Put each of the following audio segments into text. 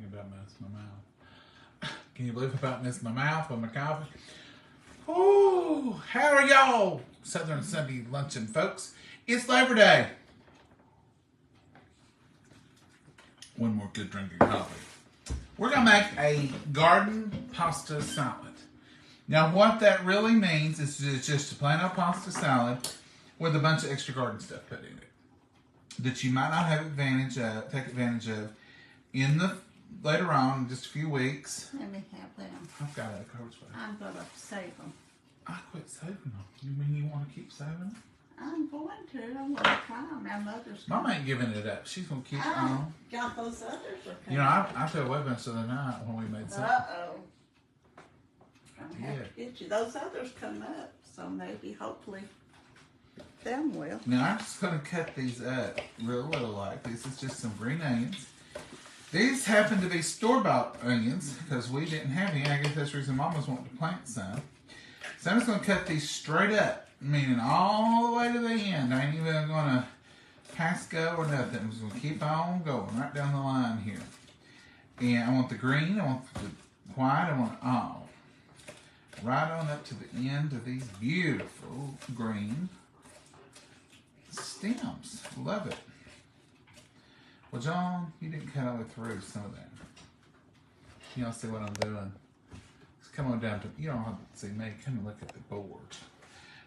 drinking about messed my mouth. Can you believe about messed my mouth with my coffee? Oh, how are y'all? Southern Sunday luncheon, folks. It's Labor Day. One more good drink of coffee. We're going to make a garden pasta salad. Now, what that really means is just a plain old pasta salad with a bunch of extra garden stuff put in it that you might not take advantage of later on in just a few weeks. Let me have them. I've got a coach for I'm going to save them. I quit saving them. You mean you want to keep saving them? I'm going to. I'm going to try them. Now, Mother's Mama ain't giving it up. She's going to keep it on. Got those others. You know, I fell away bunch of the night when we made something. Uh-oh. I'm going to have to get you. Those others come up, so maybe, hopefully, them will. Now, I'm just going to cut these up real little like this. Is just some green onions. These happen to be store-bought onions because we didn't have any. I guess that's the reason Mama's wanting to plant some. So I'm just going to cut these straight up, meaning all the way to the end. I ain't even going to pass go or nothing. I'm just going to keep on going right down the line here. And I want the green, I want the white, I want it all. Right on up to the end of these beautiful green stems. Love it. Well, John, you didn't cut all the way through some of that. You don't see what I'm doing. Just come on down to, you don't have to see me. Come and look at the board.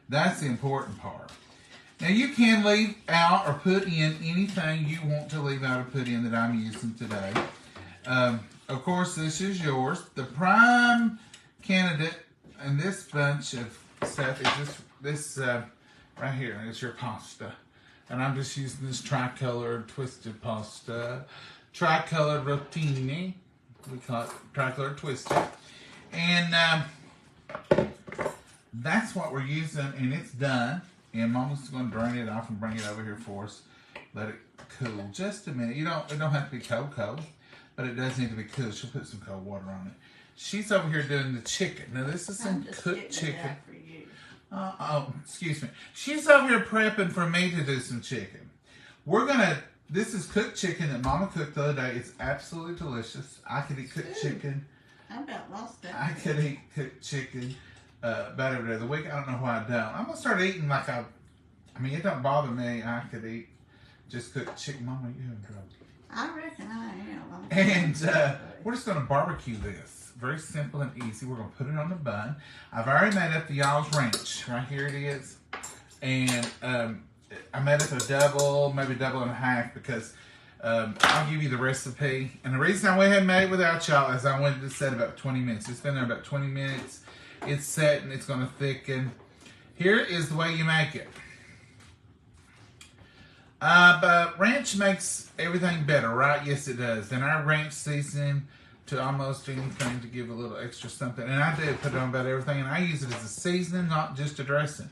That's the important part. Now, you can leave out or put in anything you want to leave out or put in that I'm using today. Of course, this is yours. The prime candidate in this bunch of stuff is this right here. It's your pasta. And I'm just using this tricolored twisted pasta. Tricolored rotini. We call it tricolored twisted. And that's what we're using, and it's done. And Mama's going to drain it off and bring it over here for us. Let it cool just a minute. It don't have to be cold, but it does need to be cool. She'll put some cold water on it. She's over here doing the chicken. Now, this is some cooked chicken. Excuse me. She's over here prepping for me to do some chicken. This is cooked chicken that Mama cooked the other day. It's absolutely delicious. I could eat cooked chicken. I about lost that. I could eat cooked chicken about every day of the week. I don't know why I don't. I'm going to start eating like it don't bother me. I could eat just cooked chicken. Mama, you in trouble. I reckon I am. And we're just going to barbecue this. Very simple and easy. We're going to put it on the bun. I've already made up the y'all's ranch. Right here it is. And I made up a double, maybe double and a half because I'll give you the recipe. And the reason I went ahead and made it without y'all is I wanted to set about 20 minutes. It's been there about 20 minutes. It's set and it's going to thicken. Here is the way you make it. But ranch makes everything better, right? Yes, it does. And our ranch seasoning to almost anything to give a little extra something. And I did put it on about everything. And I use it as a seasoning, not just a dressing.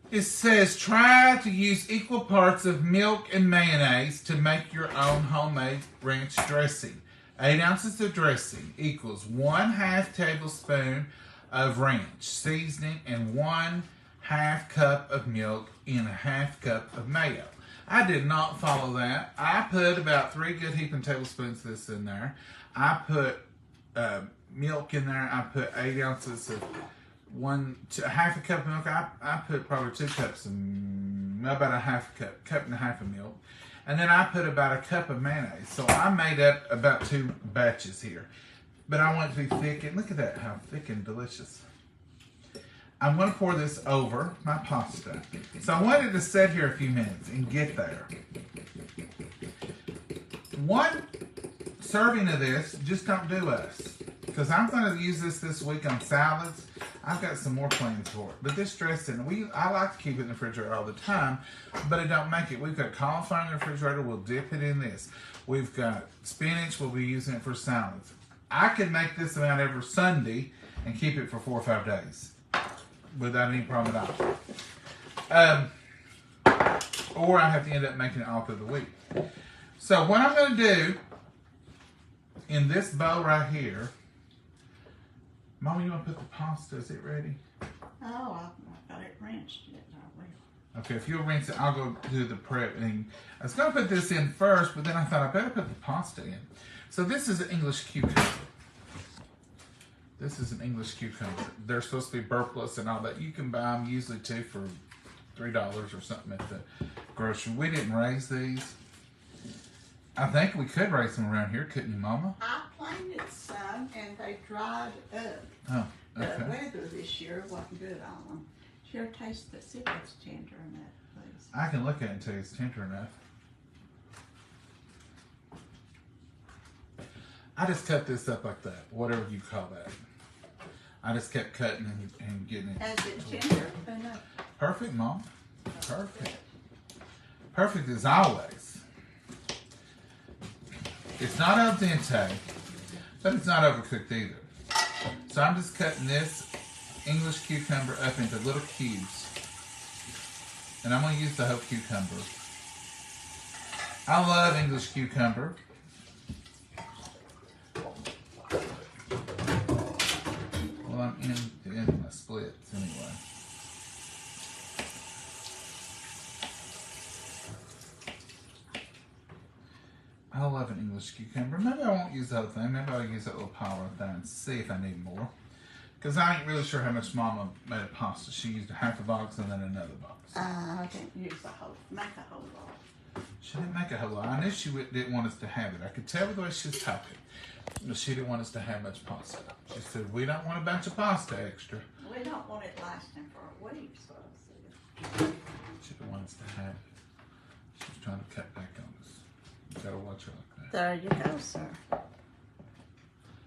It says, try to use equal parts of milk and mayonnaise to make your own homemade ranch dressing. 8 ounces of dressing equals 1/2 tablespoon of ranch seasoning and 1/2 cup of milk in 1/2 cup of mayo. I did not follow that. I put about 3 good heaping tablespoons of this in there. I put milk in there. I put 8 ounces of 1/2 a cup of milk. I put probably 2 cups of about a 1/2 cup and a half of milk. And then I put about a cup of mayonnaise. So I made up about 2 batches here. But I want it to be thick. And look at that, how thick and delicious. I'm going to pour this over my pasta. So I wanted to sit here a few minutes and get there. 1 serving of this, just don't do us. Because I'm going to use this week on salads. I've got some more plans for it. But this dressing, I like to keep it in the refrigerator all the time, but it don't make it. We've got cauliflower in the refrigerator. We'll dip it in this. We've got spinach. We'll be using it for salads. I could make this amount every Sunday and keep it for 4 or 5 days without any problem at all. Or I have to end up making it all through the week. So what I'm going to do in this bowl right here, Mama, you want to put the pasta? Is it ready? Oh, I've got it rinsed yet. I will. Okay, if you'll rinse it, I'll go do the prep. And I was going to put this in first, but then I thought I better put the pasta in. So this is an English cucumber. This is an English cucumber. They're supposed to be burpless and all that. You can buy them usually too for $3 or something at the grocery. We didn't raise these. I think we could raise them around here, couldn't you, Mama? I planted some and they dried up. Oh, okay. The weather this year wasn't good on them. Sure taste it. See if it's tender enough, please. I can look at it and tell you it's tender enough. I just cut this up like that, whatever you call that. I just kept cutting and getting it. Is it tender enough? Perfect, Mom. Perfect. Perfect as always. It's not al dente, but it's not overcooked either. So I'm just cutting this English cucumber up into little cubes. And I'm going to use the whole cucumber. I love English cucumber. Well, I'm in the end of my splits anyway. I love an English cucumber. Maybe I won't use the whole thing. Maybe I'll use that little pile right there and see if I need more. Because I ain't really sure how much Mama made of pasta. She used a half a box and then another box. I didn't use the whole, make a whole lot. She didn't make a whole lot. I knew she didn't want us to have it. I could tell by the way she was talking. But she didn't want us to have much pasta. She said, we don't want a bunch of pasta extra. We don't want it lasting for a week, so I said. She didn't want us to have it. She was trying to cut back on us. You gotta watch her like that. There you go, sir.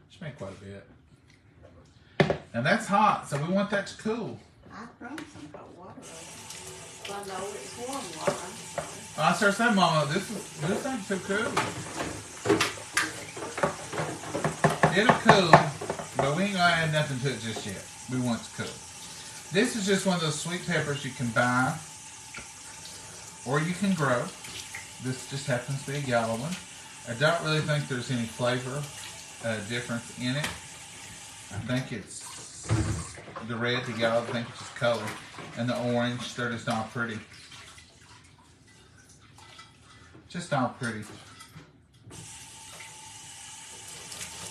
She made quite a bit. And that's hot, so we want that to cool. I've thrown some cold water over it. Well, no, it's warm water. So. I started saying, Mama, this ain't so cool. It'll cool, but we ain't gonna add nothing to it just yet. We want it to cool. This is just one of those sweet peppers you can buy or you can grow. This just happens to be a yellow one. I don't really think there's any flavor difference in it. I think it's the red, the yellow, I think it's just color. And the orange, they're just all pretty. Just all pretty.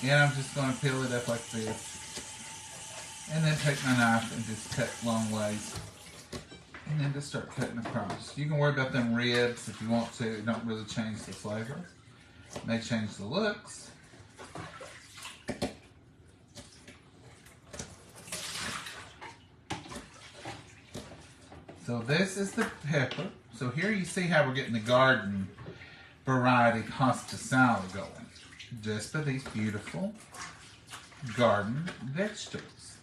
And I'm just going to peel it up like this. And then take my knife and just cut long ways. And then just start cutting across. You can worry about them ribs if you want to. It don't really change the flavor. It may change the looks. So this is the pepper. So here you see how we're getting the garden variety pasta salad going. Just by these beautiful garden vegetables.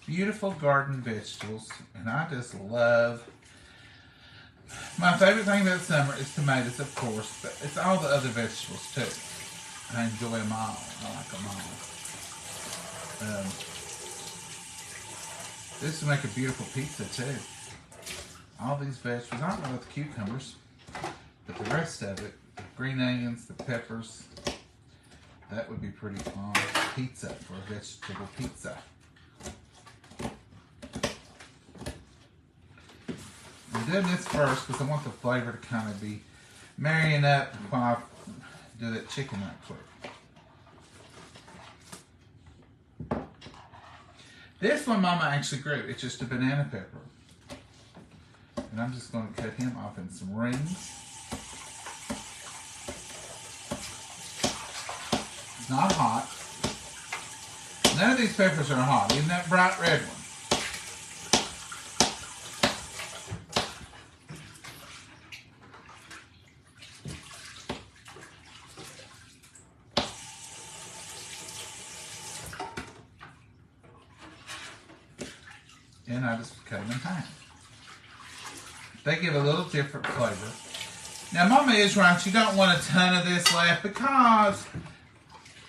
Beautiful garden vegetables, and I just love. My favorite thing about summer is tomatoes, of course, but it's all the other vegetables too. I enjoy them all. I like them all. This will make a beautiful pizza too. All these vegetables, I don't know about the cucumbers, but the rest of it, the green onions, the peppers, that would be pretty fun. Pizza for a vegetable pizza. I'm doing this first because I want the flavor to kind of be marrying up while I do that chicken right quick. This one Mama actually grew. It's just a banana pepper. And I'm just going to cut him off in some rings. It's not hot. None of these peppers are hot, even that bright red one. And I just cut them in half. They give a little different flavor. Now, Mama is right. You don't want a ton of this left because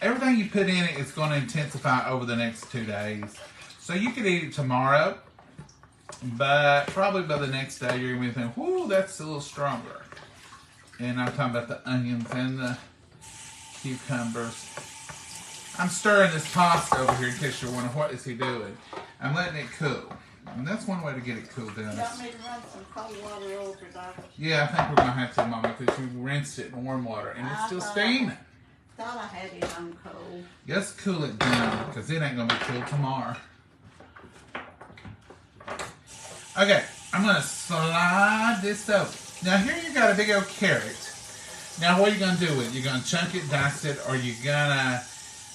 everything you put in it is going to intensify over the next 2 days. So you could eat it tomorrow, but probably by the next day you're going to be thinking, whoo, that's a little stronger. And I'm talking about the onions and the cucumbers. I'm stirring this pasta over here in case you're wondering, what is he doing? I'm letting it cool. And that's one way to get it cooled down. You want me to run some cold water over it, Doctor? Yeah, I think we're going to have to, Mama, because you rinsed it in warm water and it's still steaming. Thought I had it on cold. Just cool it down because it ain't going to be cool tomorrow. Okay, I'm going to slide this over. Now here you got a big old carrot. Now what are you going to do with it? You're going to chunk it, dice it, or you're going to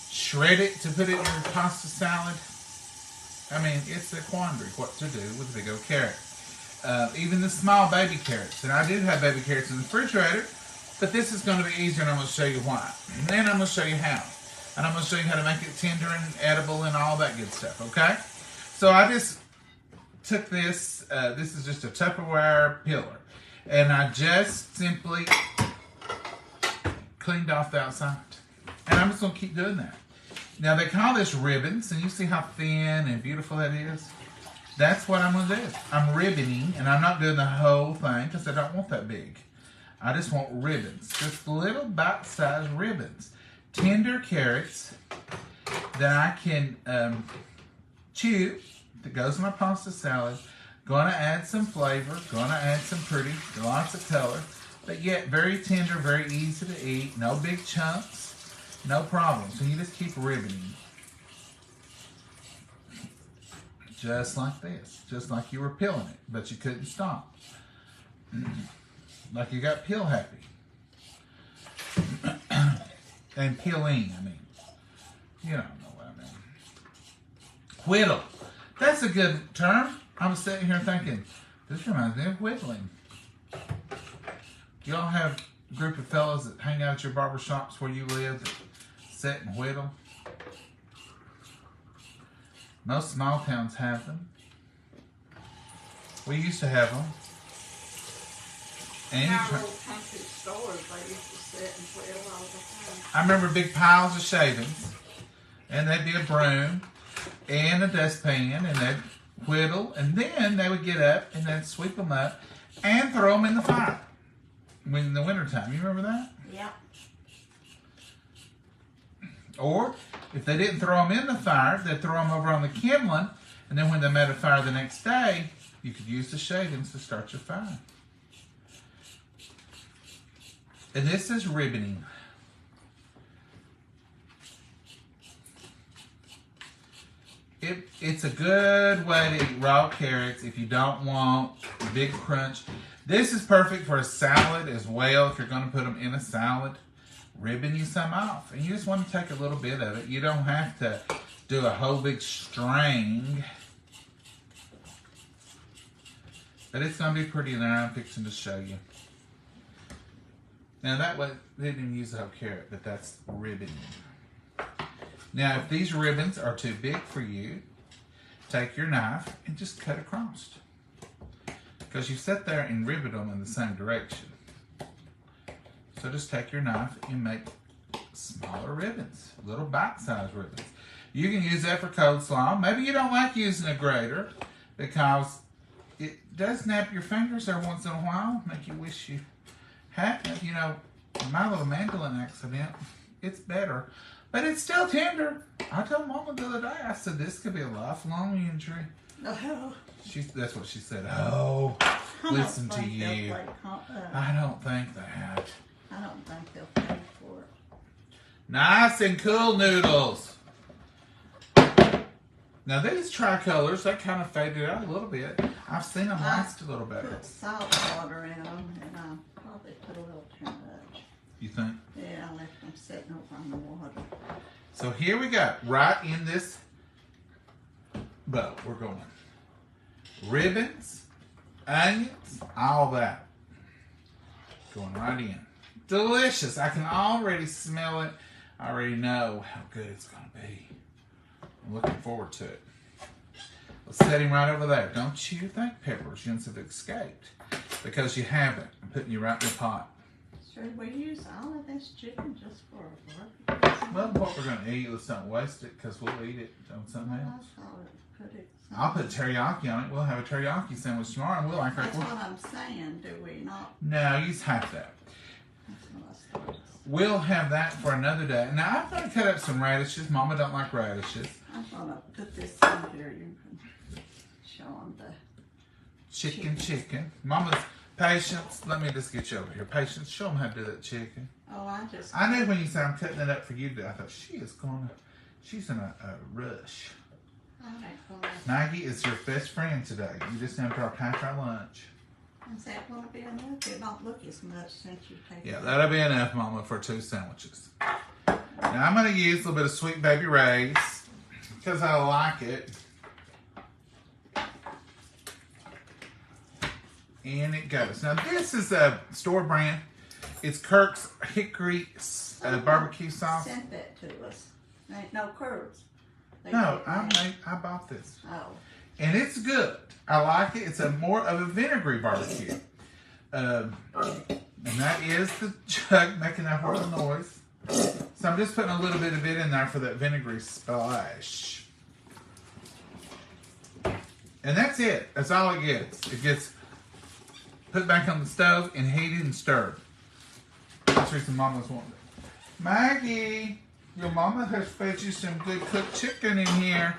shred it to put it in your pasta salad? I mean, it's a quandary what to do with a big old carrot. Even the small baby carrots. And I do have baby carrots in the refrigerator, but this is going to be easier and I'm going to show you why. And then I'm going to show you how. And I'm going to show you how to make it tender and edible and all that good stuff, okay? So I just took this. This is just a Tupperware peeler. And I just simply cleaned off the outside. And I'm just going to keep doing that. Now they call this ribbons, and you see how thin and beautiful that is? That's what I'm going to do. I'm ribboning, and I'm not doing the whole thing because I don't want that big. I just want ribbons, just little bite-sized ribbons. Tender carrots that I can chew, that goes in my pasta salad. Going to add some flavor, going to add some pretty, lots of color, but yet very tender, very easy to eat, no big chunks. No problem. So you just keep ribboning. Just like this. Just like you were peeling it, but you couldn't stop. Like you got peel happy. And peeling, I mean. You don't know what I mean. Whittle. That's a good term. I'm sitting here thinking, this reminds me of whittling. Y'all have a group of fellas that hang out at your barber shops where you live that sit and whittle? Most small towns have them. We used to have them. And in our little country stores, they used to sit and whittle all the time. I remember big piles of shavings, and there'd be a broom and a dustpan, and they'd whittle, and then they would get up and they'd sweep them up and throw them in the fire in the wintertime. You remember that? Yeah. Or, if they didn't throw them in the fire, they'd throw them over on the kindling, and then when they made a fire the next day, you could use the shavings to start your fire. And this is ribboning. It's a good way to eat raw carrots if you don't want big crunch. This is perfect for a salad as well if you're going to put them in a salad. Ribbon you some off, and you just want to take a little bit of it. You don't have to do a whole big string, but it's going to be pretty there. I'm fixing to show you. Now that way, they didn't even use the whole carrot, but that's ribboning. Now if these ribbons are too big for you, take your knife and just cut across, because you sit there and ribbon them in the same direction. So just take your knife and make smaller ribbons, little bite-sized ribbons. You can use that for coleslaw. Maybe you don't like using a grater because it does snap your fingers every once in a while, make you wish you hadn't. You know, my little mandolin accident, it's better, but it's still tender. I told Mama the other day, I said, this could be a lifelong injury. Oh. That's what she said. Oh, listen to you. I don't think that. I don't think they'll pay for it. Nice and cool noodles. Now these tricolors, they kind of faded out a little bit. I've seen them last a little better. Put salt water in them, and I probably put a little too much. You think? Yeah, I left them sitting over on the water. So here we go. Right in this bowl, we're going. Ribbons, onions, all that. Going right in. Delicious. I can already smell it. I already know how good it's going to be. I'm looking forward to it. Let's set him right over there. Don't you think peppers shouldn't have escaped? Because you haven't. I'm putting you right in the pot. Should we use all of this chicken just for a barbecue? Well, what we're going to eat, let's not waste it because we'll eat it on something else. I'll put teriyaki on it. We'll have a teriyaki sandwich tomorrow and we'll act like That's what I'm saying. Do we not? No, use half that. That's what I started. We'll have that for another day. Now, I'm going to cut up some radishes. Mama don't like radishes. I'm going to put this in here. Show them the chicken. Mama's Patience. Let me just get you over here. Patience, show them how to do that chicken. Oh, I knew when you said I'm cutting it up for you to do. I thought she's in a rush. Maggie is your best friend today. You just have to pack our lunch. Is that going to be enough? It don't look as much since you take it. Yeah, that'll be enough, Mama, for 2 sandwiches. Now I'm going to use a little bit of Sweet Baby Ray's because I like it. And it goes. Now this is a store brand. It's Kirk's Hickory barbecue sauce. Sent that to us. There ain't no curds. No, I bought this. Oh. And it's good. I like it. It's a more of a vinegary barbecue. And that is the jug making that horrible noise. So I'm just putting a little bit of it in there for that vinegary splash. And that's it. That's all it gets. It gets put back on the stove and heated and stirred. That's the reason Mama's wanting it. Maggie, your mama has fed you some good cooked chicken in here.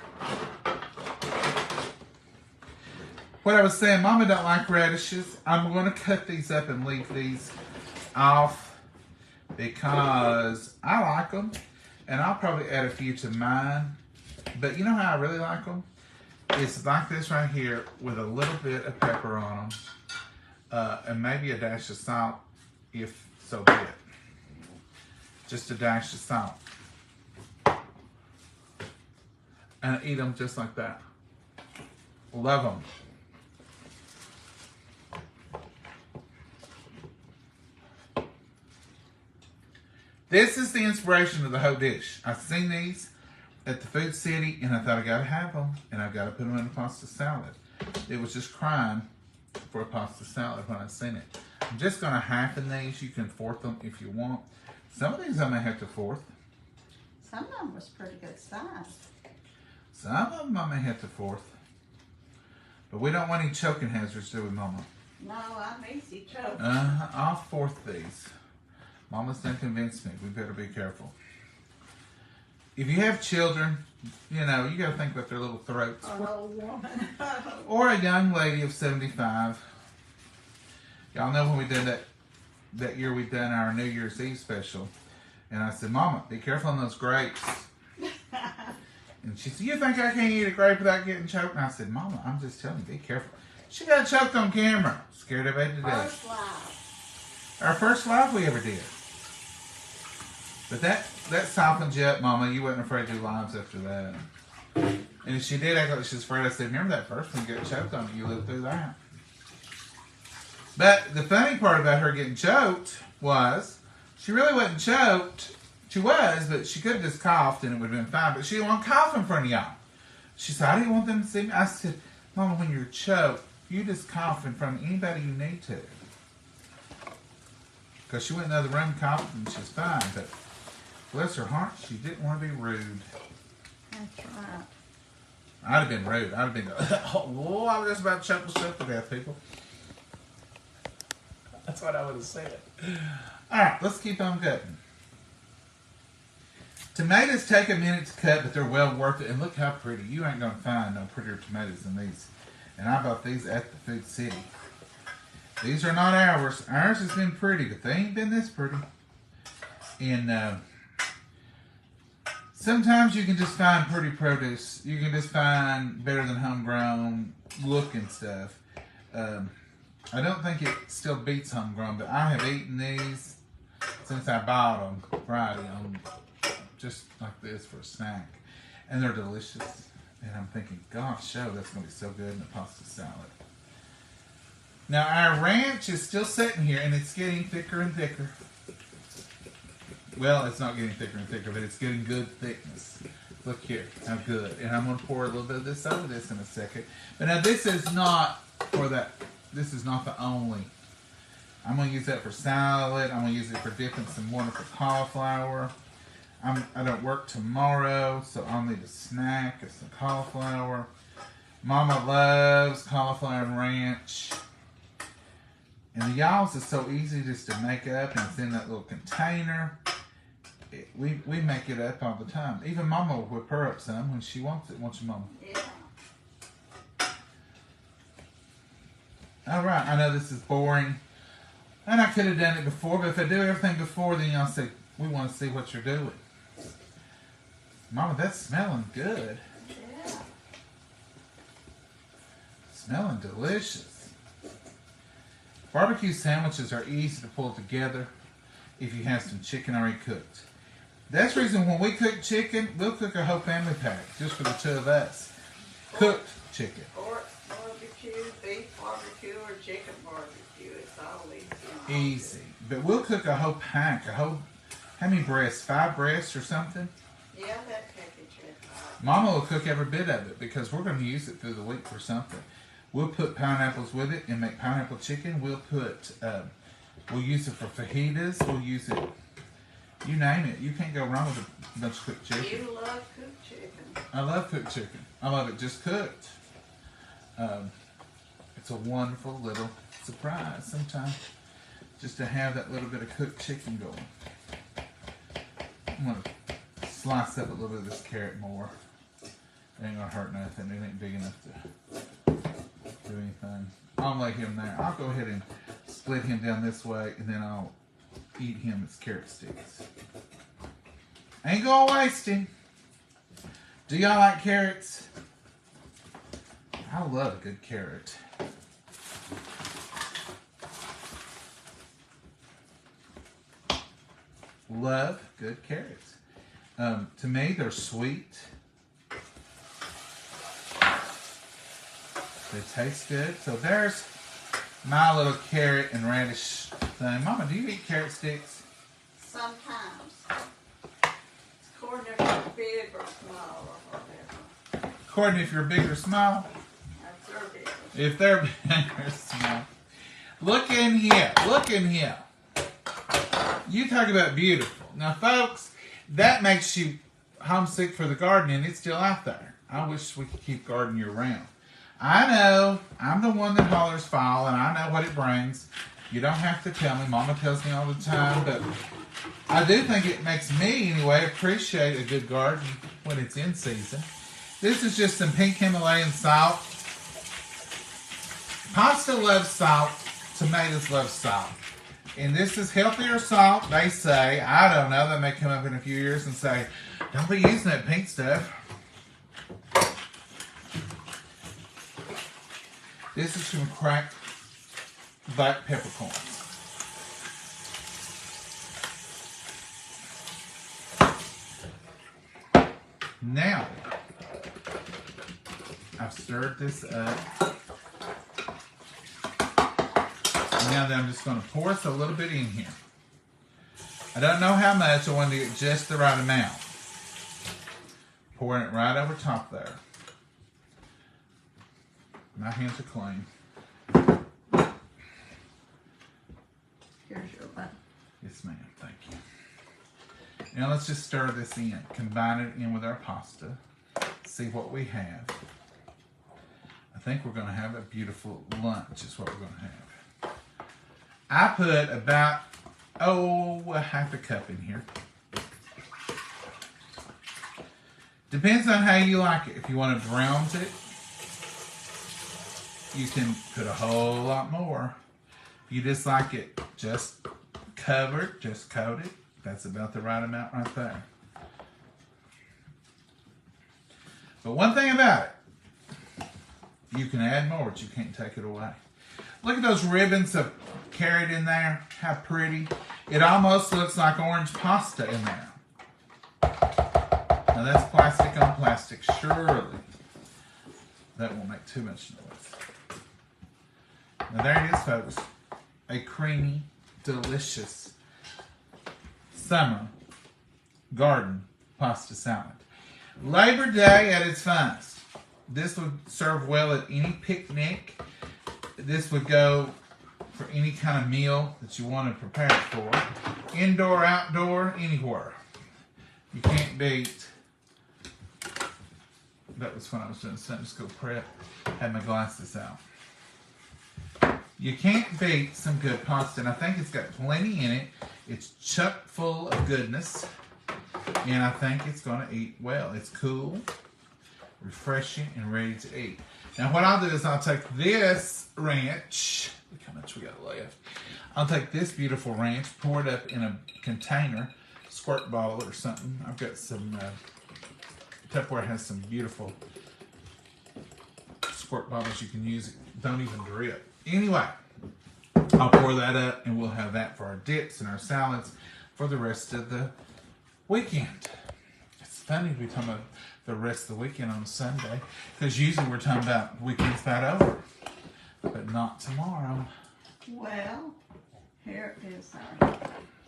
What I was saying, Mama don't like radishes. I'm going to cut these up and leave these off because I like them. And I'll probably add a few to mine. But you know how I really like them? It's like this right here with a little bit of pepper on them. And maybe a dash of salt, if so be it. Just a dash of salt. And eat them just like that. Love them. This is the inspiration of the whole dish. I've seen these at the Food City, and I thought I gotta have them, and I've got to put them in a pasta salad. It was just crying for a pasta salad when I seen it. I'm just gonna halfen these. You can fourth them if you want. Some of these I may have to fourth. Some of them was pretty good size. Some of them I may have to fourth. But we don't want any choking hazards, do we, Mama? No, I'm easy choking. I'll fourth these. Mama's done convinced me. We better be careful. If you have children, you know, you got to think about their little throats. An old woman. Or a young lady of 75. Y'all know when we did that year we done our New Year's Eve special. And I said, Mama, be careful on those grapes. And she said, you think I can't eat a grape without getting choked? And I said, Mama, I'm just telling you, be careful. She got choked on camera. Scared everybody to death. First live. Our first live we ever did. But that softened you up, Mama. You wasn't afraid to do lives after that. And if she did act like she was afraid, I said, remember that first one you got choked on it, you lived through that. But the funny part about her getting choked was, she really wasn't choked. She was, but she could have just coughed and it would have been fine. But she didn't want to cough in front of y'all. She said, I didn't want them to see me. I said, Mama, when you're choked, you just cough in front of anybody you need to. Because she went in the other room coughing and she's fine. But bless her heart, she didn't want to be rude. That's right. I'd have been rude. I'd have been, oh, I was just about to choke myself to death, people. That's what I would have said. All right, let's keep on cutting. Tomatoes take a minute to cut, but they're well worth it. And look how pretty. You ain't going to find no prettier tomatoes than these. And I bought these at the Food City. These are not ours. Ours has been pretty, but they ain't been this pretty. And sometimes you can just find pretty produce. You can just find better than homegrown looking stuff. I don't think it still beats homegrown, but I have eaten these since I bought them Friday on just like this for a snack. And they're delicious. And I'm thinking, gosh, that's going to be so good in a pasta salad. Now, our ranch is still sitting here, and it's getting thicker and thicker. Well, it's not getting thicker and thicker, but it's getting good thickness. Look here, how good. And I'm going to pour a little bit of this over this in a second. But now, this is not for that. This is not the only. I'm going to use that for salad. I'm going to use it for dipping some wonderful cauliflower. I don't work tomorrow, so I'll need a snack of some cauliflower. Mama loves cauliflower and ranch. And the y'all's is so easy just to make up, and it's in that little container. We make it up all the time. Even Mama will whip her up some when she wants it, won't you, Mama? Yeah. All right, I know this is boring. And I could have done it before, but if I do everything before, then y'all say, we want to see what you're doing. Mama, that's smelling good. Yeah. Smelling delicious. Barbecue sandwiches are easy to pull together if you have some chicken already cooked. That's the reason when we cook chicken, we'll cook a whole family pack just for the two of us. Cooked chicken. Pork barbecue, beef barbecue, or chicken barbecue. It's all easy. Easy. But we'll cook a whole pack, how many breasts? 5 breasts or something? Yeah, that package is Mama will cook every bit of it because we're going to use it through the week for something. We'll put pineapples with it and make pineapple chicken. We'll use it for fajitas. We'll use it, you name it. You can't go wrong with a bunch of cooked chicken. You love cooked chicken. I love cooked chicken. I love it just cooked. It's a wonderful little surprise sometimes just to have that little bit of cooked chicken going. I'm going to slice up a little bit of this carrot more. It ain't going to hurt nothing. It ain't big enough to do anything. I'll lay him there. I'll go ahead and split him down this way, and then I'll eat him as carrot sticks. Ain't gonna waste him. Do y'all like carrots? I love a good carrot. Love good carrots. To me, they're sweet. They taste good. So there's my little carrot and radish thing. Mama, do you eat carrot sticks? Sometimes. It's according if you're big or small or whatever. According if you're big or small. That's their business. If they're big or small. Look in here. Look in here. You talk about beautiful. Now, folks, that makes you homesick for the garden, and it's still out there. I wish we could keep garden year round. I know. I'm the one that hollers fall, and I know what it brings. You don't have to tell me. Mama tells me all the time, but I do think it makes me, anyway, appreciate a good garden when it's in season. This is just some pink Himalayan salt. Pasta loves salt. Tomatoes love salt. And this is healthier salt, they say. I don't know. They may come up in a few years and say, don't be using that pink stuff. This is from cracked black peppercorns. Now, I've stirred this up. Now that I'm just going to pour us a little bit in here. I don't know how much. I want to get just the right amount. Pouring it right over top there. My hands are clean. Here's your bun. Yes, ma'am. Thank you. Now let's just stir this in. Combine it in with our pasta. See what we have. I think we're going to have a beautiful lunch is what we're going to have. I put about, a half a cup in here. Depends on how you like it. If you want to brown it, you can put a whole lot more. If you just like it just covered, just coated, that's about the right amount right there. But one thing about it, you can add more, but you can't take it away. Look at those ribbons of carrot in there. How pretty. It almost looks like orange pasta in there. Now that's plastic on plastic, surely. That won't make too much noise. Now there it is, folks. A creamy, delicious summer garden pasta salad. Labor Day at its finest. This would serve well at any picnic. This would go for any kind of meal that you want to prepare it for. Indoor, outdoor, anywhere. You can't beat. That was when I was doing Sunday school prep. Had my glasses out. You can't beat some good pasta, and I think it's got plenty in it. It's chock full of goodness, and I think it's going to eat well. It's cool, refreshing, and ready to eat. Now what I'll do is I'll take this ranch. Look how much we got left. I'll take this beautiful ranch, pour it up in a container, squirt bottle or something. I've got some, Tupperware has some beautiful squirt bottles you can use. Don't even drip. Anyway, I'll pour that up and we'll have that for our dips and our salads for the rest of the weekend. It's funny to be talking about the rest of the weekend on Sunday, because usually we're talking about weekend's about over, but not tomorrow. Well, here is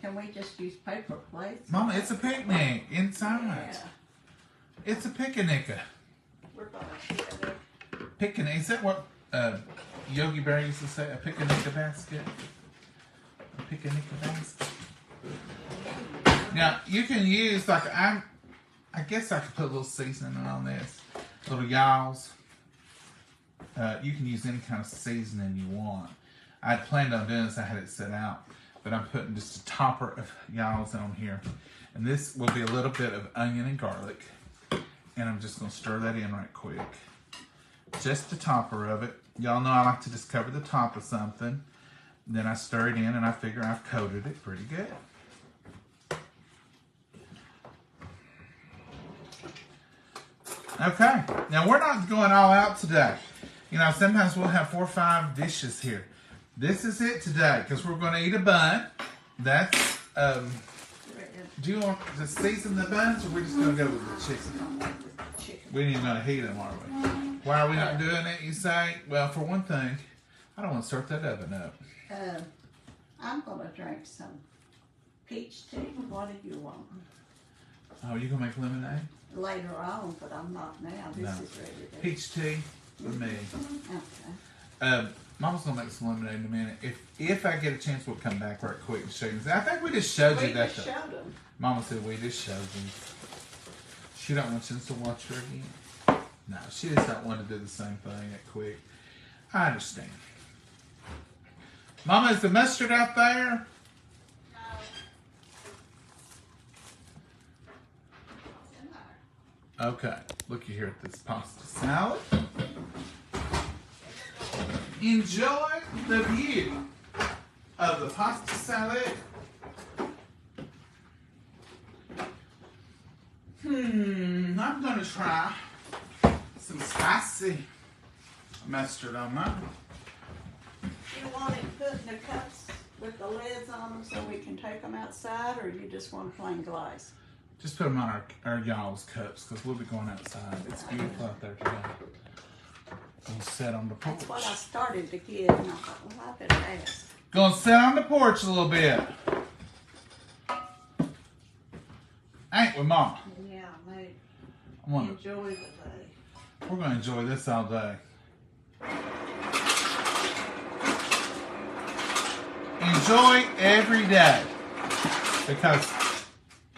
can we just use paper plates? Mama, it's a picnic inside. Yeah. It's a picnic. We're going to get it. Picnic, is that what Yogi Bear used to say? A picnic basket? A picnic basket? Now, you can use, like, I guess I could put a little seasoning on this. Little y'alls. You can use any kind of seasoning you want. I had planned on doing this. I had it set out. But I'm putting just a topper of y'alls on here. And this will be a little bit of onion and garlic. And I'm just going to stir that in right quick. Just the topper of it. Y'all know I like to just cover the top of something. Then I stir it in and I figure I've coated it pretty good. Okay, now we're not going all out today. You know, sometimes we'll have 4 or 5 dishes here. This is it today, because we're going to eat a bun. That's, do you want to season the buns, or we're just going to go with the chicken? We ain't even going to heat them, are we? Why are we not doing it, you say? Well, for one thing, I don't want to start that oven up. I'm going to drink some peach tea. What do you want? Oh, you going to make lemonade? Later on, but I'm not now. This is ready to Peach tea for me. Okay. Mama's gonna make some lemonade in a minute. If I get a chance, we'll come back right quick and show you. I think we just showed you that. We just showed them. Mama said we just showed them. She don't want us to watch her again. No, she just don't want to do the same thing that quick. I understand. Mama, is the mustard out there? Okay, looky here at this pasta salad. Enjoy the view of the pasta salad. I'm gonna try some spicy mustard on mine. You want it put in the cups with the lids on them so we can take them outside, or you just want plain glaze? Just put them on our y'all's cups, because we'll be going outside. It's beautiful out there today. Gonna sit on the porch. That's what I started to get, and I thought, well, I better ask. Gonna sit on the porch a little bit. Ain't we, Mama? Yeah, mate. Enjoy the day. We're gonna enjoy this all day. Enjoy every day, because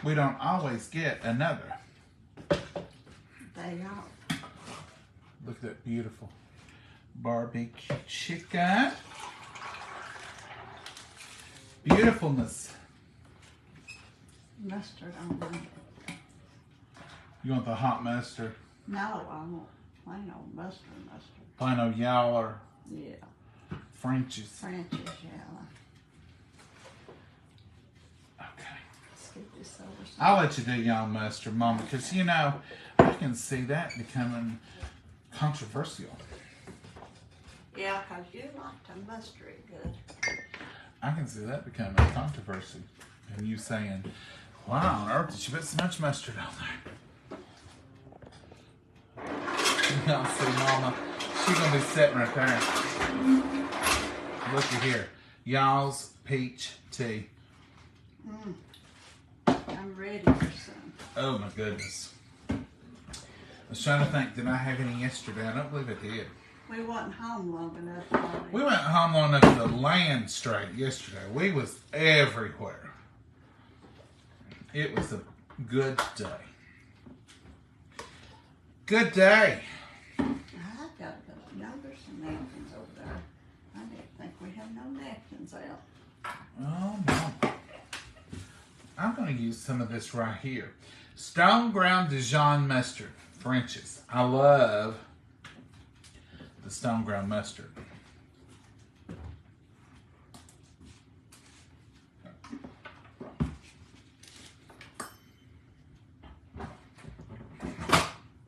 we don't always get another day off. Look at that beautiful BBQ chicken. Beautifulness. Mustard on them. You want the hot mustard? No, I want plain old mustard. Plain old yaller. Yeah. French's. French's, yeah. Okay. Let's get this over. I'll let you do y'all mustard, Mama, because you know, I can see that becoming controversial. Yeah, because you like to mustard it good. I can see that becoming a controversy. And you saying, why on earth did you put so much mustard on there? Y'all see Mama, she's going to be sitting right there. Looky here. Y'all's peach tea. I'm ready for some. Oh my goodness. I was trying to think, did I have any yesterday? I don't believe I did. We wasn't home long enough. We went home long enough to land straight yesterday. We was everywhere. It was a good day. Good day. I got the numbers and napkins over there. I didn't think we had no napkins out. Oh no. I'm going to use some of this right here. Stone ground Dijon mustard, French's. I love the stone ground mustard.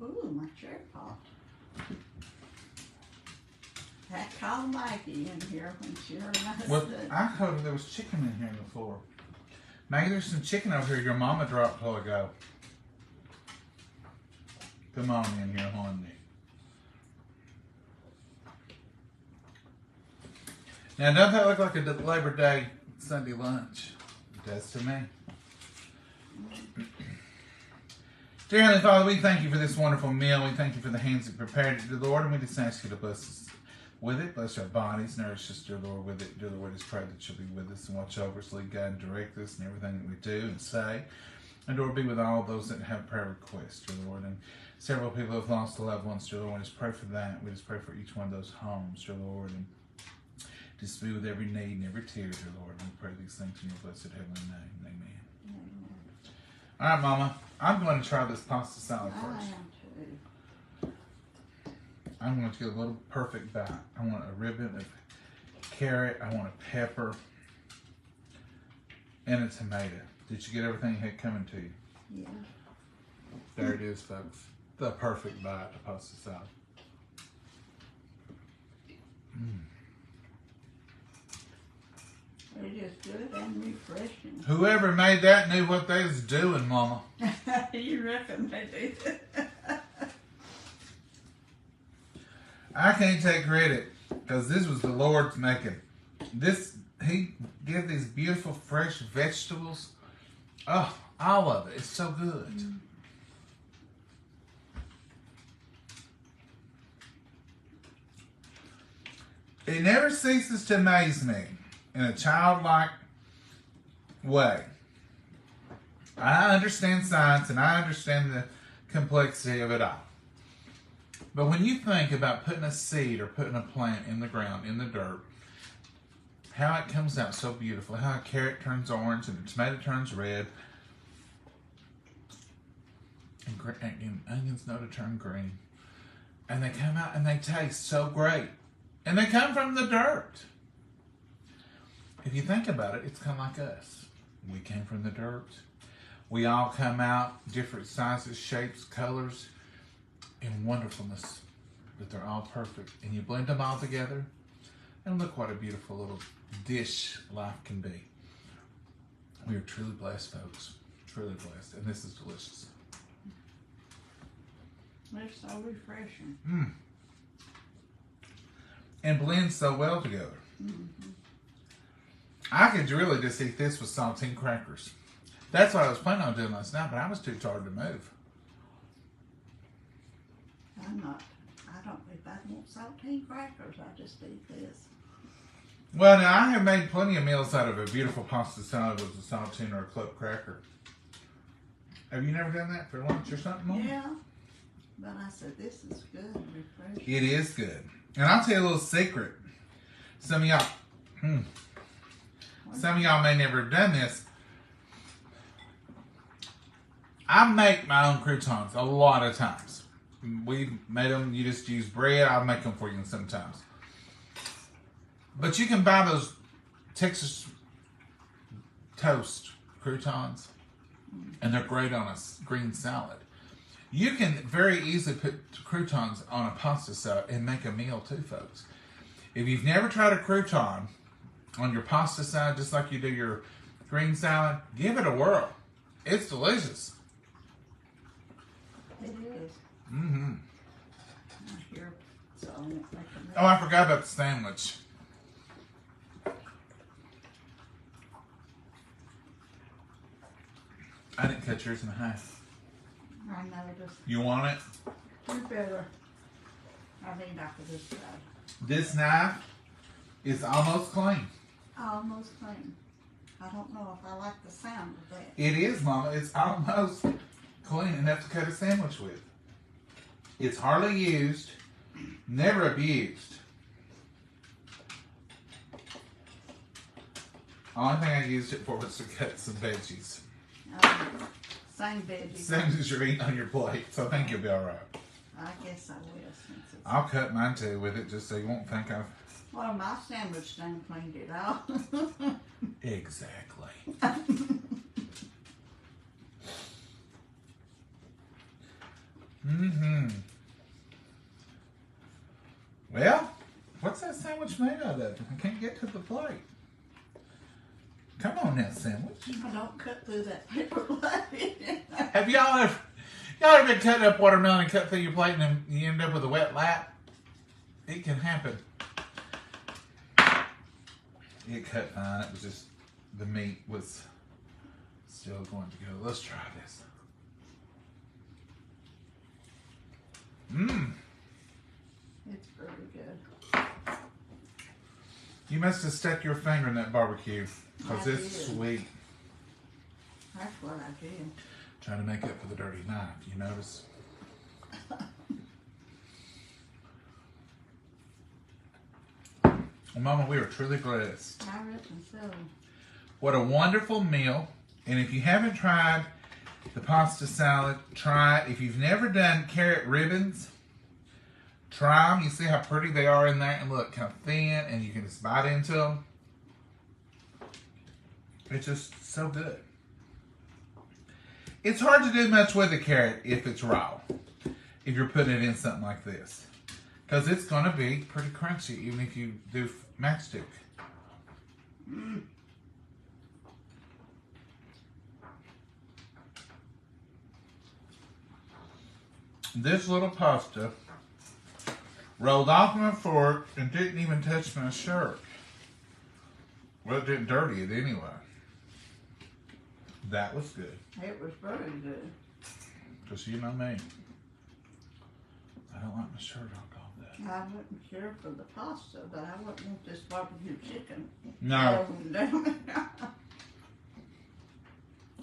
Ooh, my chair popped. Had to call Maggie in here when she heard my Well, husband. I told her there was chicken in here on the floor. Maggie, there's some chicken over here your mama dropped a while ago. Come on in here, honey. Now, doesn't that look like a Labor Day Sunday lunch? It does to me. Dear Heavenly Father, we thank you for this wonderful meal. We thank you for the hands that prepared it, dear Lord, and we just ask you to bless us with it. Bless our bodies, nourish us, dear Lord, with it. Dear Lord, we just pray that you'll be with us and watch over us, lead, guide, and direct us in everything that we do and say. And Lord, be with all those that have prayer requests, dear Lord. And several people have lost loved ones, dear Lord. We just pray for that. We just pray for each one of those homes, dear Lord. And just be with every need and every tear, dear Lord. And we pray these things in your blessed heavenly name. Amen. All right, Mama. I'm going to try this pasta salad first. I am too. I'm going to get a little perfect bite. I want a ribbon of carrot. I want a pepper. And a tomato. Did you get everything you had coming to you? Yeah. There it is, folks. The perfect bite of pasta salad. It is good and refreshing. Whoever made that knew what they was doing, Mama. You reckon they did? I can't take credit because this was the Lord's making. He gave these beautiful fresh vegetables. Oh, all of it. It's so good. It never ceases to amaze me in a childlike way. I understand science and I understand the complexity of it all. But when you think about putting a seed or putting a plant in the ground, in the dirt, how it comes out so beautifully, how a carrot turns orange and a tomato turns red, and onions know to turn green, and they come out and they taste so great, and they come from the dirt. If you think about it, it's kind of like us. We came from the dirt. We all come out different sizes, shapes, colors, and wonderfulness, but they're all perfect. And you blend them all together, and look what a beautiful little dish life can be. We are truly blessed, folks. Truly blessed. And this is delicious. They're so refreshing. And blends so well together. I could really just eat this with saltine crackers. That's what I was planning on doing last night, but I was too tired to move. I don't, if I want saltine crackers, I just eat this. Well, now, I have made plenty of meals out of a beautiful pasta salad with a saltine or a club cracker. Have you never done that for lunch or something, Mom? Yeah, but I said this is good and refreshing. It is good. And I'll tell you a little secret. Some of y'all may never have done this. I make my own croutons a lot of times. We made them, you just use bread. I'll make them for you sometimes. But you can buy those Texas toast croutons, and they're great on a green salad. You can very easily put croutons on a pasta salad and make a meal too, folks. If you've never tried a crouton on your pasta salad, just like you do your green salad, give it a whirl. It's delicious. It is. Mm-hmm. I hear so I won't make a Oh, I forgot about the sandwich. I didn't cut yours in half. I noticed. You want it? You better. I need after this side. This knife is almost clean. Almost clean. I don't know if I like the sound of that. It is, Mama. It's almost clean enough to cut a sandwich with. It's hardly used, never abused. Only thing I used it for was to cut some veggies. Same veggies. Same as you're eating on your plate, so I think you'll be all right. I guess I will since it's... I'll cut mine too with it just so you won't think I've... Well, my sandwich done cleaned it off. Exactly. Mm-hmm. Well, what's that sandwich made out of? I can't get to the plate. Come on now, sandwich. I don't cut through that paper plate. Have y'all ever been cutting up watermelon and cut through your plate and then you end up with a wet lap? It can happen. It cut fine. It was just the meat was still going to go. Let's try this. Mmm. It's pretty good. You must have stuck your finger in that barbecue because I it's did. sweet. That's what I did. Trying to make up for the dirty knife, you notice? Well, Mama, we are truly blessed. I reckon so. What a wonderful meal. And if you haven't tried the pasta salad, try it. If you've never done carrot ribbons, try them. You see how pretty they are in there? And look, kind of thin, and you can just bite into them. It's just so good. It's hard to do much with a carrot if it's raw, if you're putting it in something like this. Because it's going to be pretty crunchy, even if you do matchstick. Mm. This little pasta rolled off my fork and didn't even touch my shirt. Well, it didn't dirty it anyway. That was good. It was very good. Because you know me. I don't like my shirt all that. I wouldn't care for the pasta, but I wouldn't want this barbecue chicken. No. Oh,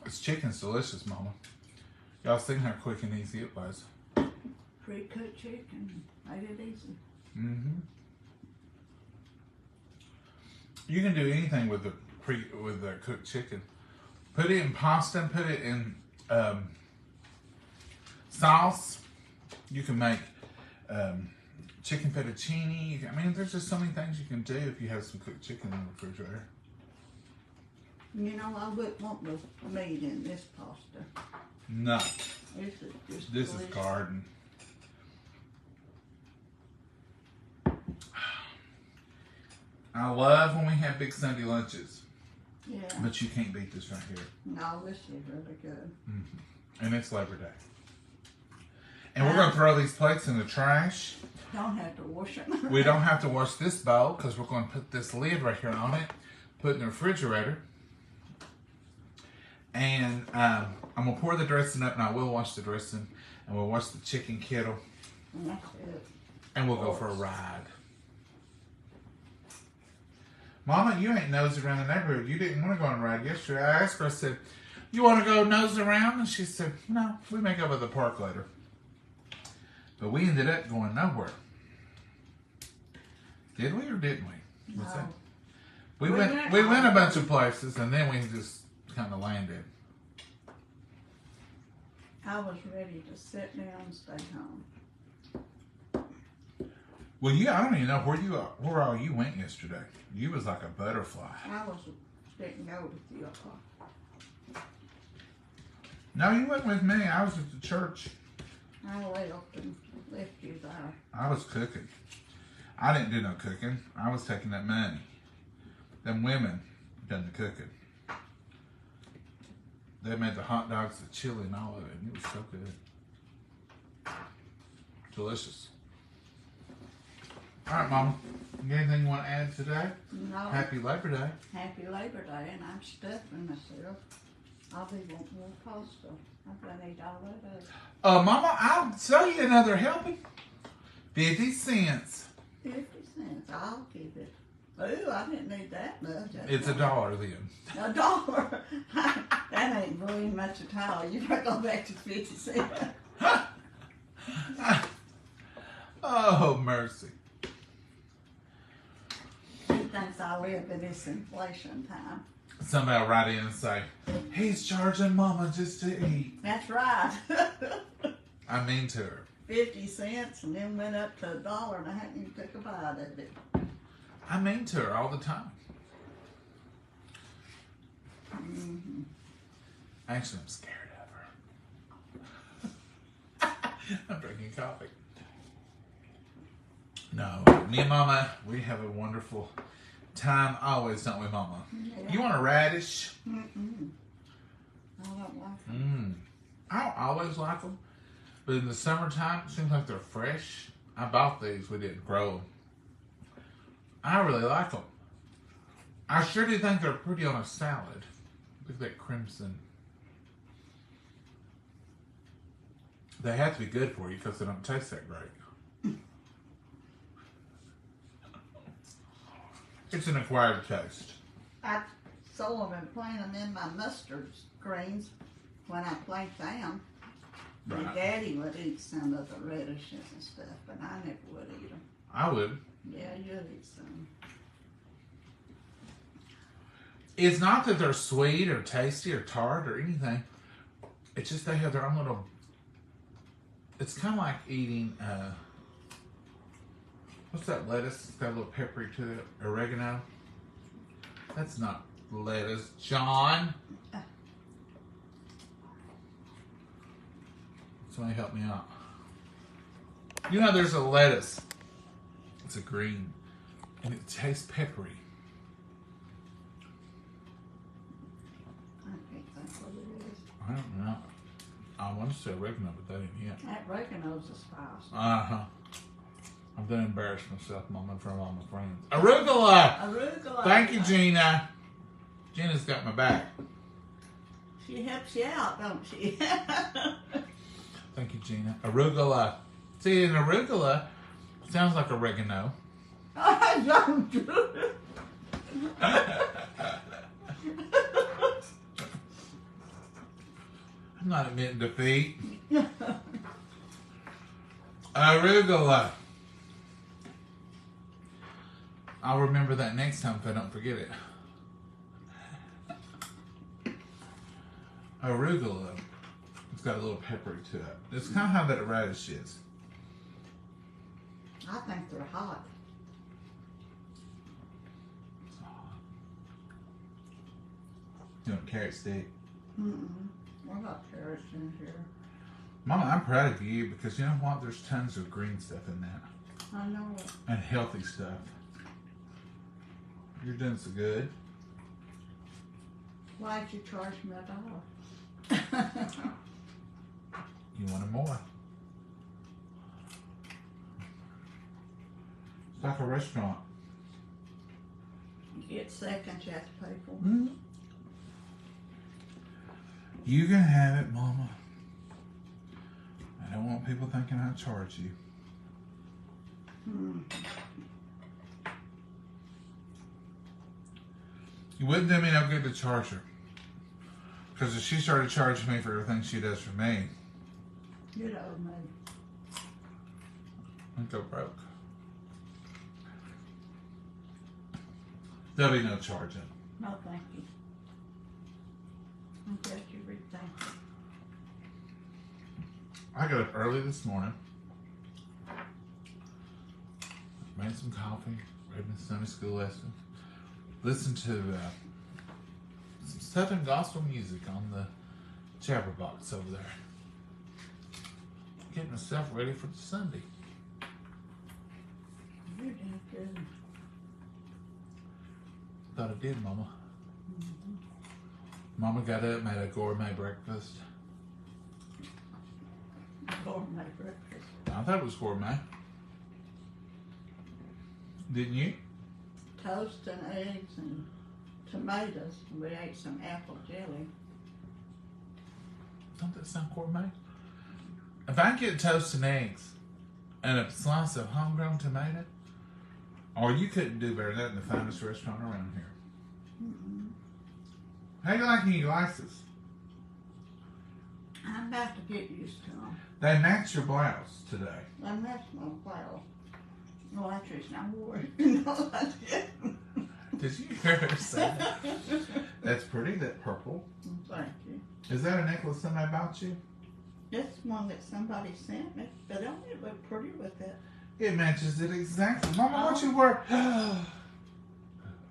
This chicken's delicious, Mama. Y'all seen how quick and easy it was. Pre-cooked chicken. Made it easy. Mm-hmm. You can do anything with the cooked chicken. Put it in pasta, put it in sauce. You can make chicken fettuccine. I mean, there's just so many things you can do if you have some cooked chicken in the refrigerator. You know, I wouldn't want the meat in this pasta. No. This is just This delicious. is garden. I love when we have big Sunday lunches. Yeah. But you can't beat this right here. No, this is really good. Mm-hmm. And it's Labor Day. And we're going to throw these plates in the trash. Don't have to wash them. We don't have to wash this bowl because we're going to put this lid right here on it, put it in the refrigerator. And I'm going to pour the dressing up, and I will wash the dressing, and we'll wash the chicken kettle, And that's it. and we'll go for a ride. Mama, you ain't nosing around the neighborhood. You didn't want to go on a ride yesterday. I asked her, I said, you want to go nose around? And she said, no, we may go to the park later. But we ended up going nowhere. Did we or didn't we? What's that? We went a bunch of places, and then we just kind of landed. I was ready to sit down and stay home. Well, I don't even know where all you went yesterday. You was like a butterfly. I didn't go with you. No, you went with me. I was at the church. I left you there. I was cooking. I didn't do no cooking. I was taking that money. Them women done the cooking. They made the hot dogs, the chili, and all of it. And it was so good. Delicious. All right, Mama. You got anything you want to add today? No. Happy Labor Day. Happy Labor Day, and I'm stuffing myself. I'll be wanting more pasta. I've got $8 up. Mama, I'll sell you another helping. 50 cents. 50 cents. I'll keep it. Ooh, I didn't need that much. It's $1 then. $1. That ain't really much at all. You better go back to 50 cents. Oh, mercy. He thinks I live in this inflation time. Somebody will write in and say, he's charging Mama just to eat. That's right. I mean to her. 50 cents and then went up to $1 and I hadn't even took a bite of it. I mean to her all the time. Mm-hmm. Actually, I'm scared of her. I'm drinking coffee. No, me and Mama, we have a wonderful time always, don't we, Mama? Yeah. You want a radish? Mm-mm. I don't like them. I don't always like them, but in the summertime, it seems like they're fresh. I bought these, we didn't grow them. I really like them. I sure do think they're pretty on a salad. Look at that crimson. They have to be good for you because they don't taste that great. It's an acquired taste. I sold them and planted them in my mustard greens when I plant them. Right. My daddy would eat some of the radishes and stuff, but I never would eat them. I would. Yeah, you'd eat some. It's not that they're sweet or tasty or tart or anything. It's just they have their own little... It's kind of like eating... what's that lettuce? It's got a little peppery to it. Oregano. That's not lettuce. John? Somebody help me out. You know there's a lettuce. It's a green. And it tastes peppery. I can't think what it is. I don't know. I want to say oregano, but that ain't yet. That oregano's a spice. Uh-huh. I'm gonna embarrass myself, Mama, in front of all my friends. Arugula! Arugula. Thank you, Gina. Gina's got my back. She helps you out, don't she? Thank you, Gina. Arugula. See, an arugula sounds like oregano. I don't do it. I'm not admitting defeat. Arugula. I'll remember that next time if I don't forget it. Arugula. It's got a little peppery to it. It's kind of how that radish is. I think they're hot. You want a carrot stick? What about carrots in here? Mama, I'm proud of you because you know what? There's tons of green stuff in that. I know it. And healthy stuff. You're doing so good. Why'd you charge me $1? You wanted more. It's like a restaurant. You get seconds, you have to pay for. Mm-hmm. You can have it, Mama. I don't want people thinking I charge you. You wouldn't do me no good to charge her. Because if she started charging me for everything she does for me, You'd owe me. I'd go broke. There'll be no charging. No, thank you. I guess you read thank you. I got up early this morning, made some coffee, read my Sunday school lesson, listened to some Southern gospel music on the Jabber box over there. Getting myself ready for the Sunday. You did good. Thought I did, Mama. Mama got up, made a gourmet breakfast. Gourmet breakfast. I thought it was gourmet. Didn't you? Toast and eggs and tomatoes. We ate some apple jelly. Don't that sound gourmet? If I get toast and eggs and a slice of homegrown tomato, or you couldn't do better than that in the finest restaurant around here. How you liking your glasses? I'm about to get used to them. They match your blouse today. And that's my blouse. No, actually, it's not worn. No, I didn't. Did you hear her say that? That's pretty, that purple. Thank you. Is that a necklace somebody bought you? This one that somebody sent me, but don't it look pretty with it? It matches it exactly. Mama, what you wear?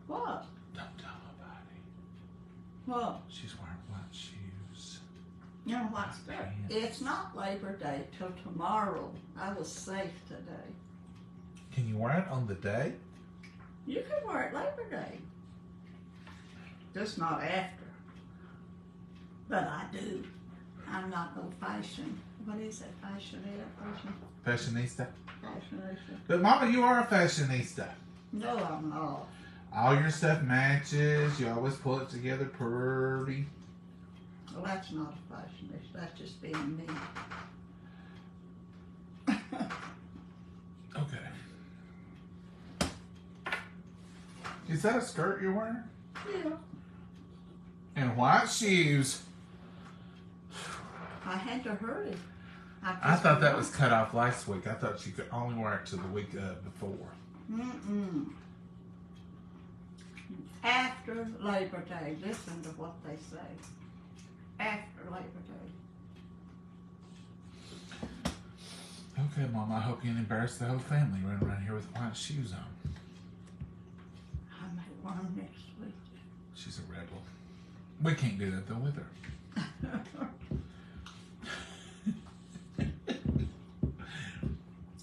What? Don't tell nobody. What? She's wearing white shoes. You know what's good? It's not Labor Day till tomorrow. I was safe today. Can you wear it on the day? You can wear it Labor Day. Just not after. But I do. I'm not no fashion. What is it? Fashionista. Fashionista. But Mama, you are a fashionista. No, I'm not. All your stuff matches. You always pull it together pretty. Well, that's not a fashionista. That's just being me. Okay. Is that a skirt you're wearing? Yeah. And white shoes. I had to hurry. I thought that was cut off last week. I thought you could only wear it to the week before. Mm-mm. After Labor Day. Listen to what they say. After Labor Day. Okay, Mom, I hope you didn't embarrass the whole family running around here with white shoes on. I may wear them next week. She's a rebel. We can't do that, though, with her.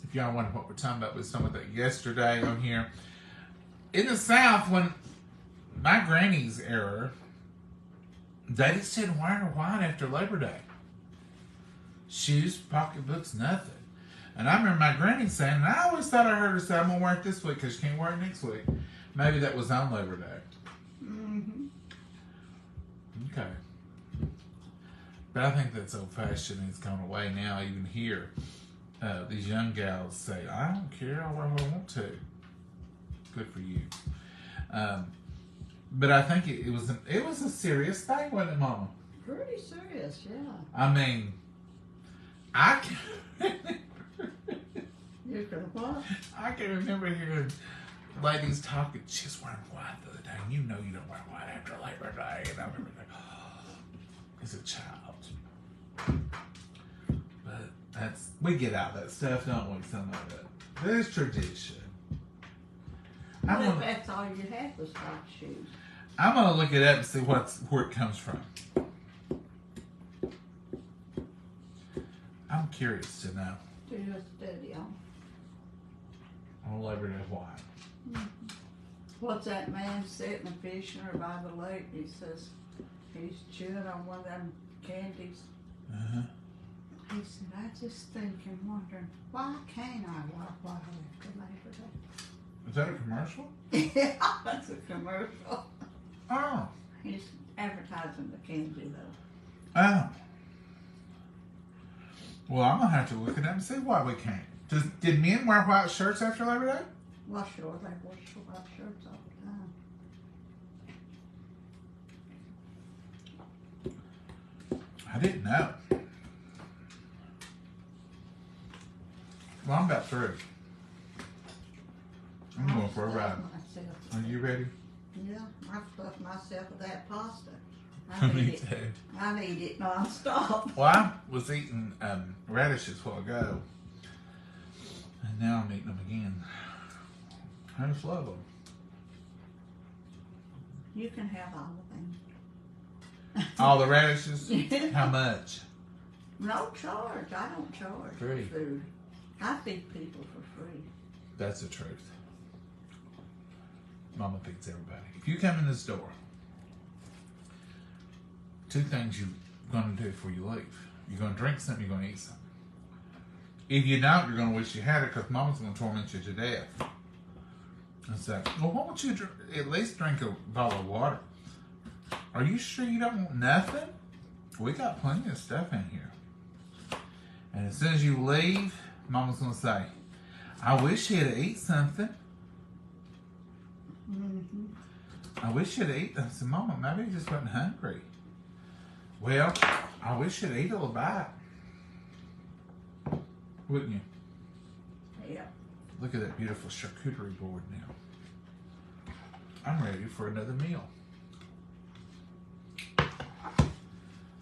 If y'all wonder what we're talking about, we was talking about that yesterday on here. In the South, when my granny's era, they just didn't wear white after Labor Day. Shoes, pocketbooks, nothing. And I remember my granny saying, and I always thought I heard her say, I'm going to wear it this week because she can't wear it next week. Maybe that was on Labor Day. Mm-hmm. Okay. But I think that's old-fashioned and it's gone away now. Even here, these young gals say, I don't care, I'll wear what I want to. Good for you. But I think it was a serious thing, wasn't it, Mama? Pretty serious, yeah. I mean, I can You can what? I can remember hearing ladies talking. She's wearing white the other day. And you know you don't wear white after Labor Day. And I remember like, oh, as a child. But we get out that stuff, don't we? Some of it. There's tradition. That's all you had was white shoes. I'm gonna look it up and see where it comes from. I'm curious to know. Do a study on. On Labor Day white. Mm-hmm. What's that man sitting fishing by the lake? He says he's chewing on one of them candies. Uh-huh. He said, I just think and wondering, why can't I wear white after Labor Day? Is that a commercial? Yeah, that's a commercial. Oh. He's advertising the candy though. Oh. Well, I'm gonna have to look it up and see why we can't. Did men wear white shirts after Labor Day? Well, sure, they wear white shirts all the time. I didn't know. Well, I'm about through. I'm going for a ride. Are you ready? Yeah, I stuffed myself with that pasta. Me too. I need it non-stop. Well, I was eating radishes a while ago. And now I'm eating them again. I just love them. You can have all of them. All the radishes? How much? No charge. I don't charge Free. for food. I feed people for free. That's the truth. Mama feeds everybody. If you come in this door, two things you're going to do before you leave. You're going to drink something, you're going to eat something. If you don't, you're going to wish you had it because Mama's going to torment you to death. And say, well, why don't you at least drink a bottle of water? Are you sure you don't want nothing? We got plenty of stuff in here. And as soon as you leave, Mama's going to say, I wish you'd eat something. Mm-hmm. I wish you'd eat. I said, Mama, maybe you just wasn't hungry. Well, I wish you'd eat a little bite. Wouldn't you? Yeah. Look at that beautiful charcuterie board now. I'm ready for another meal.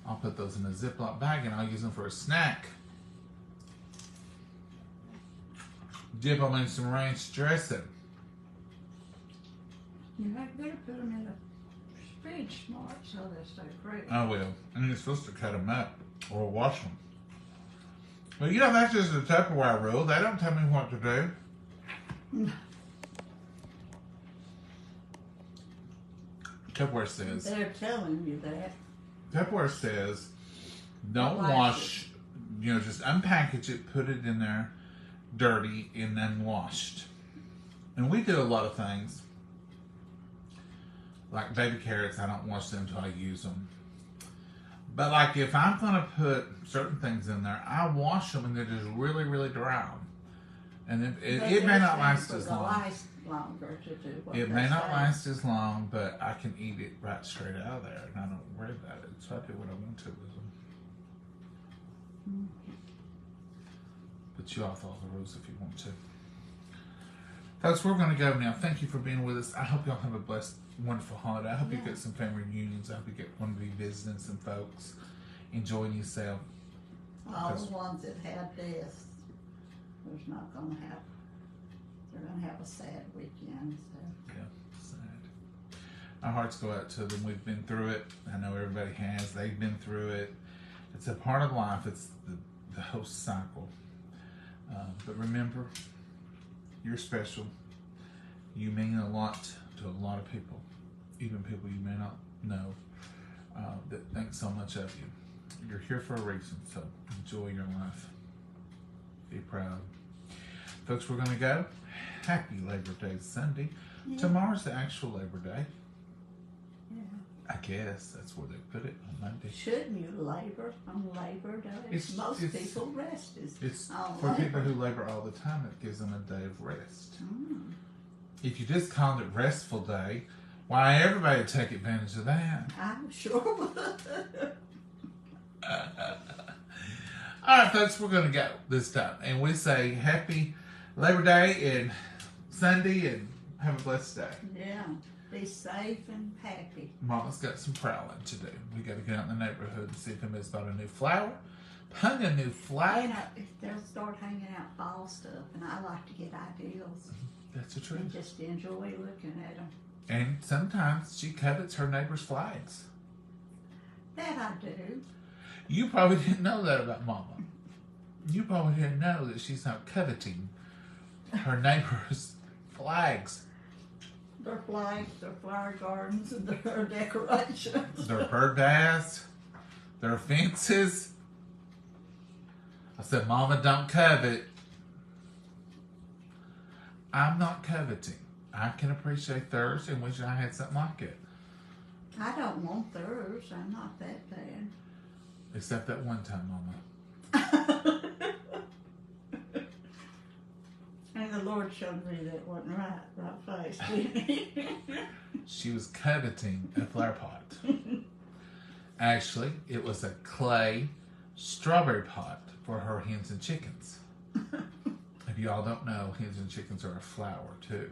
I'll put those in a Ziploc bag and I'll use them for a snack. Dip them in some ranch dressing. You had better put them in a fridge smart so they stay fresh. I will. And you're supposed to cut them up or wash them. Well, you know, that's just a Tupperware rule. They don't tell me what to do. Tupperware says. They're telling you that. Tupperware says, don't wash, just unpackage it, put it in there dirty and unwashed. And we do a lot of things. Like baby carrots, I don't wash them until I use them. But like if I'm going to put certain things in there, I wash them and they're just really, really dry. And it may not last as long. It may not last as long, but I can eat it right straight out of there and I don't worry about it. So I do what I want to with them. But you all follow the rules if you want to. Folks, we're going to go now. Thank you for being with us. I hope y'all have a blessed, wonderful holiday. I hope you get some family reunions. I hope you want to be visiting some folks, enjoying yourself. All the ones that had deaths, there's not going to have. They're going to have a sad weekend. So. Yeah, sad. Our hearts go out to them. We've been through it. I know everybody has. They've been through it. It's a part of life. It's the whole cycle. But remember, you're special. You mean a lot to a lot of people, even people you may not know, that think so much of you. You're here for a reason, so enjoy your life. Be proud. Folks, we're going to go. Happy Labor Day Sunday. Yeah. Tomorrow's the actual Labor Day. Yeah. I guess that's where they put it, on Monday. Shouldn't you labor on Labor Day? Most people rest. It's for people who labor all the time, it gives them a day of rest. If you just called it Restful Day, why, everybody would take advantage of that. I'm sure would. All right, folks, we're going to go this time. And we say Happy Labor Day and Sunday and have a blessed day. Yeah. Be safe and happy. Mama's got some prowling to do. We got to get out in the neighborhood and see if anybody's bought a new flower, hung a new flag. They'll start hanging out fall stuff, and I like to get ideals. That's the truth. And just enjoy looking at them. And sometimes she covets her neighbor's flags. That I do. You probably didn't know that about Mama. You probably didn't know that she's not coveting her neighbor's flags. Their flags, their flower gardens, and their decorations. Their bird baths, their fences. I said, Mama, don't covet. I'm not coveting. I can appreciate theirs and wish I had something like it. I don't want theirs. I'm not that bad. Except that one time, Mama. And the Lord showed me that wasn't right face, didn't he? She was coveting a flower pot. Actually, it was a clay strawberry pot for her hens and chickens. If you all don't know, hens and chickens are a flower too.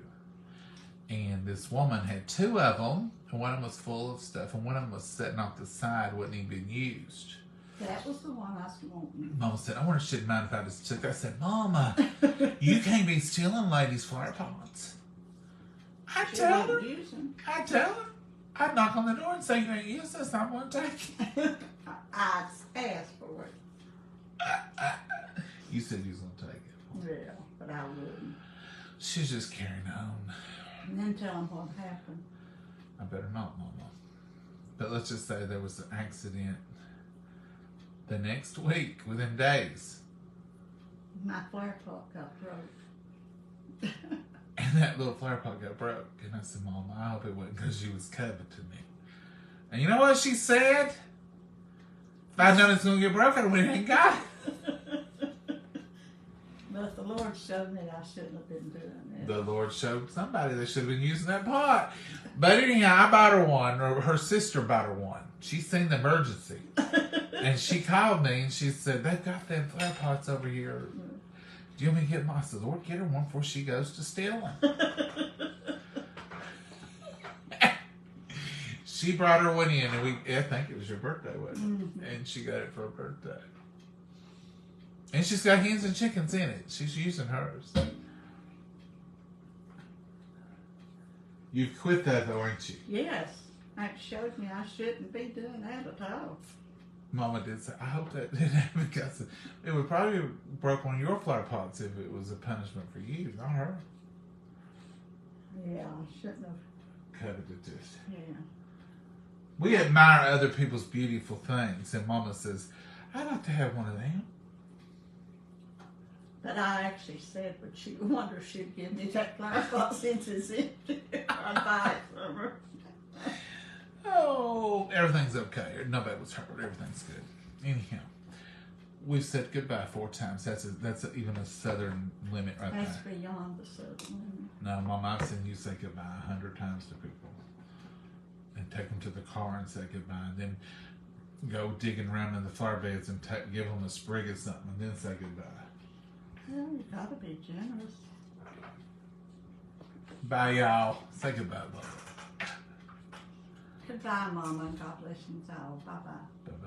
And this woman had two of them, and one of them was full of stuff, and one of them was sitting off the side, wasn't even being used. That was the one I was wanting. Mama said, I wonder if she'd mind if I just took that. I said, Mama, you can't be stealing ladies' flower pots. I tell her. I'd knock on the door and say, you ain't used this, I'm going to take it. I'd ask for it. You said you was going to take it. Yeah, but I wouldn't. She's just carrying on. And then tell them what happened. I better not, Mama. But let's just say there was an accident the next week, within days. My flower pot got broke. And that little flower pot got broke. And I said, Mama, I hope it wasn't because she was coveting me. And you know what she said? If I'd known it's going to get broken, I went and got it. But the Lord showed me I shouldn't have been doing it. The Lord showed somebody they should have been using that pot. But anyhow, I bought her one, or her sister bought her one. She seen the emergency. And she called me and she said, they've got them flower pots over here. Do you want me to get them? I said, Lord, get her one before she goes to stealing. she brought her one in, and I think it was your birthday, wasn't it? Mm-hmm. And she got it for her birthday. And she's got hens and chickens in it. She's using hers. You've quit that though, ain't you? Yes. That showed me I shouldn't be doing that at all. Mama did say, I hope that didn't happen because it would probably have broke one of your flower pots if it was a punishment for you, not her. Yeah, I shouldn't have. Coveted this. Yeah. We admire other people's beautiful things, and Mama says, I'd like to have one of them. But I actually said, would she wonder if she'd give me that flower pot since it's empty. I'd buy it from her. Oh, everything's okay. Nobody was hurt. Everything's good. Anyhow, we've said goodbye 4 times. That's even a southern limit right That's there. beyond the southern limit. No, Mama, I've seen you say goodbye 100 times to people. And take them to the car and say goodbye. And then go digging around in the flower beds and give them a sprig of something and then say goodbye. Well, you gotta be generous. Bye, y'all. Say goodbye, Mama. Goodbye, Mama, and God bless you all. Bye-bye. Bye-bye.